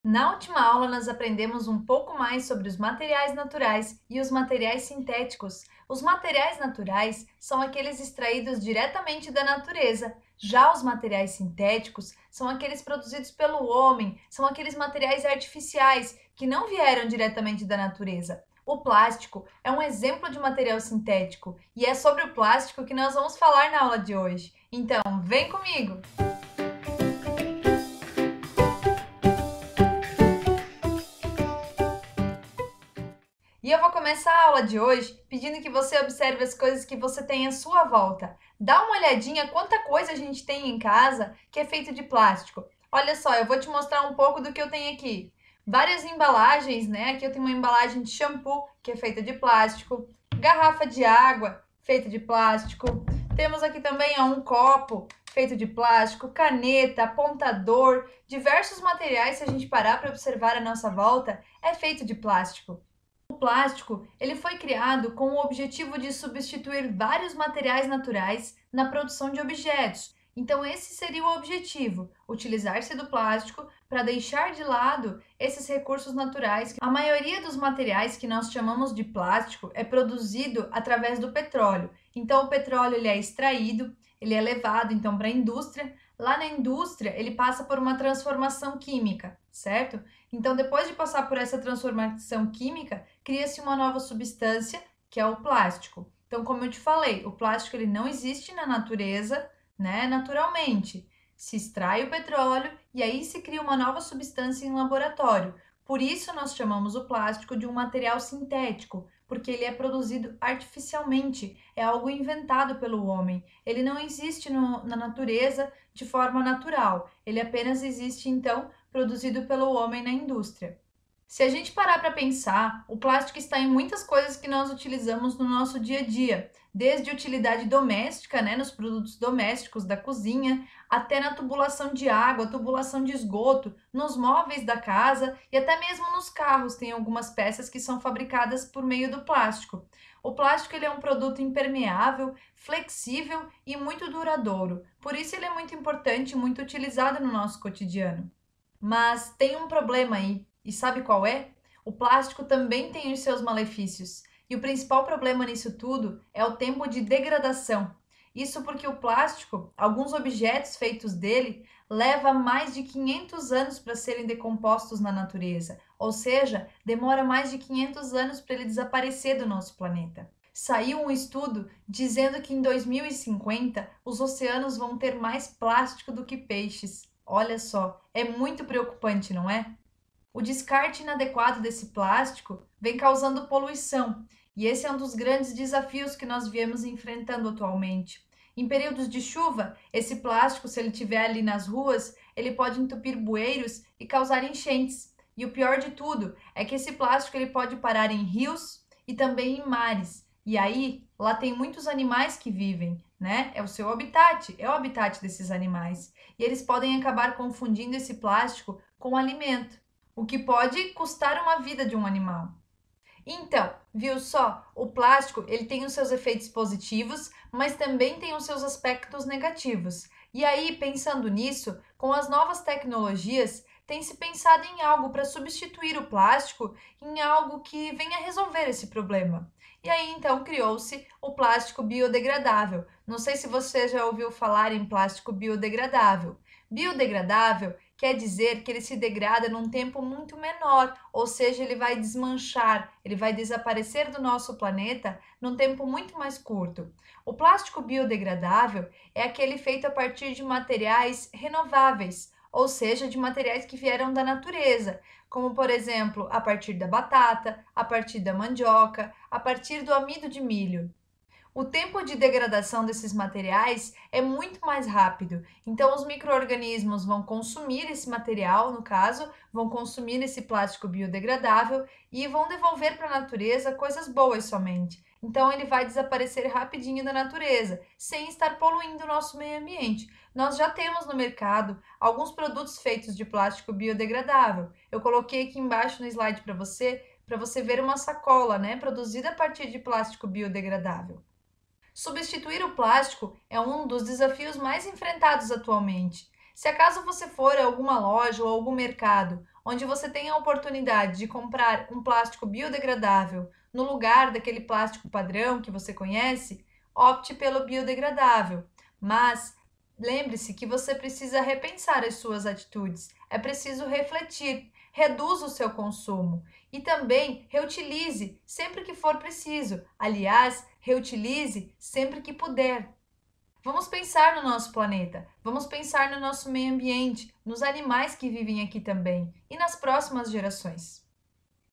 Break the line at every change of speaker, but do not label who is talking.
Na última aula, nós aprendemos um pouco mais sobre os materiais naturais e os materiais sintéticos. Os materiais naturais são aqueles extraídos diretamente da natureza. Já os materiais sintéticos são aqueles produzidos pelo homem, são aqueles materiais artificiais que não vieram diretamente da natureza. O plástico é um exemplo de material sintético e é sobre o plástico que nós vamos falar na aula de hoje. Então, vem comigo! E eu vou começar a aula de hoje pedindo que você observe as coisas que você tem à sua volta. Dá uma olhadinha quanta coisa a gente tem em casa que é feito de plástico. Olha só, eu vou te mostrar um pouco do que eu tenho aqui. Várias embalagens, né? Aqui eu tenho uma embalagem de shampoo que é feita de plástico, garrafa de água feita de plástico. Temos aqui também um copo feito de plástico, caneta, apontador, diversos materiais, se a gente parar para observar a nossa volta, é feito de plástico. O plástico, ele foi criado com o objetivo de substituir vários materiais naturais na produção de objetos. Então, esse seria o objetivo, utilizar-se do plástico para deixar de lado esses recursos naturais. A maioria dos materiais que nós chamamos de plástico é produzido através do petróleo. Então, o petróleo ele é extraído, ele é levado então para a indústria. Lá na indústria, ele passa por uma transformação química, certo? Então, depois de passar por essa transformação química, cria-se uma nova substância, que é o plástico. Então, como eu te falei, o plástico ele não existe na natureza, né, naturalmente. Se extrai o petróleo e aí se cria uma nova substância em laboratório. Por isso nós chamamos o plástico de um material sintético, porque ele é produzido artificialmente, é algo inventado pelo homem. Ele não existe na natureza de forma natural, ele apenas existe então produzido pelo homem na indústria. Se a gente parar para pensar, o plástico está em muitas coisas que nós utilizamos no nosso dia a dia, desde utilidade doméstica, né, nos produtos domésticos da cozinha, até na tubulação de água, tubulação de esgoto, nos móveis da casa e até mesmo nos carros tem algumas peças que são fabricadas por meio do plástico. O plástico ele é um produto impermeável, flexível e muito duradouro, por isso ele é muito importante e muito utilizado no nosso cotidiano. Mas tem um problema aí. E sabe qual é? O plástico também tem os seus malefícios. E o principal problema nisso tudo é o tempo de degradação. Isso porque o plástico, alguns objetos feitos dele, leva mais de 500 anos para serem decompostos na natureza. Ou seja, demora mais de 500 anos para ele desaparecer do nosso planeta. Saiu um estudo dizendo que em 2050 os oceanos vão ter mais plástico do que peixes. Olha só, é muito preocupante, não é? O descarte inadequado desse plástico vem causando poluição, e esse é um dos grandes desafios que nós viemos enfrentando atualmente. Em períodos de chuva, esse plástico, se ele estiver ali nas ruas, ele pode entupir bueiros e causar enchentes. E o pior de tudo é que esse plástico ele pode parar em rios e também em mares. E aí, lá tem muitos animais que vivem, né? É o seu habitat, é o habitat desses animais. E eles podem acabar confundindo esse plástico com alimento, o que pode custar uma vida de um animal. Então, viu só? O plástico ele tem os seus efeitos positivos, mas também tem os seus aspectos negativos. E aí, pensando nisso, com as novas tecnologias, tem se pensado em algo para substituir o plástico, em algo que venha resolver esse problema. E aí, então, criou-se o plástico biodegradável. Não sei se você já ouviu falar em plástico biodegradável. Biodegradável quer dizer que ele se degrada num tempo muito menor, ou seja, ele vai desmanchar, ele vai desaparecer do nosso planeta num tempo muito mais curto. O plástico biodegradável é aquele feito a partir de materiais renováveis, ou seja, de materiais que vieram da natureza, como por exemplo, a partir da batata, a partir da mandioca, a partir do amido de milho. O tempo de degradação desses materiais é muito mais rápido, então os micro-organismos vão consumir esse material, no caso, vão consumir esse plástico biodegradável e vão devolver para a natureza coisas boas somente. Então ele vai desaparecer rapidinho da natureza, sem estar poluindo o nosso meio ambiente. Nós já temos no mercado alguns produtos feitos de plástico biodegradável. Eu coloquei aqui embaixo no slide para você ver uma sacola, né, produzida a partir de plástico biodegradável. Substituir o plástico é um dos desafios mais enfrentados atualmente. Se acaso você for a alguma loja ou algum mercado onde você tem a oportunidade de comprar um plástico biodegradável no lugar daquele plástico padrão que você conhece, opte pelo biodegradável. Mas lembre-se que você precisa repensar as suas atitudes, é preciso refletir, reduza o seu consumo e também reutilize sempre que for preciso. Aliás, reutilize sempre que puder. Vamos pensar no nosso planeta, vamos pensar no nosso meio ambiente, nos animais que vivem aqui também e nas próximas gerações.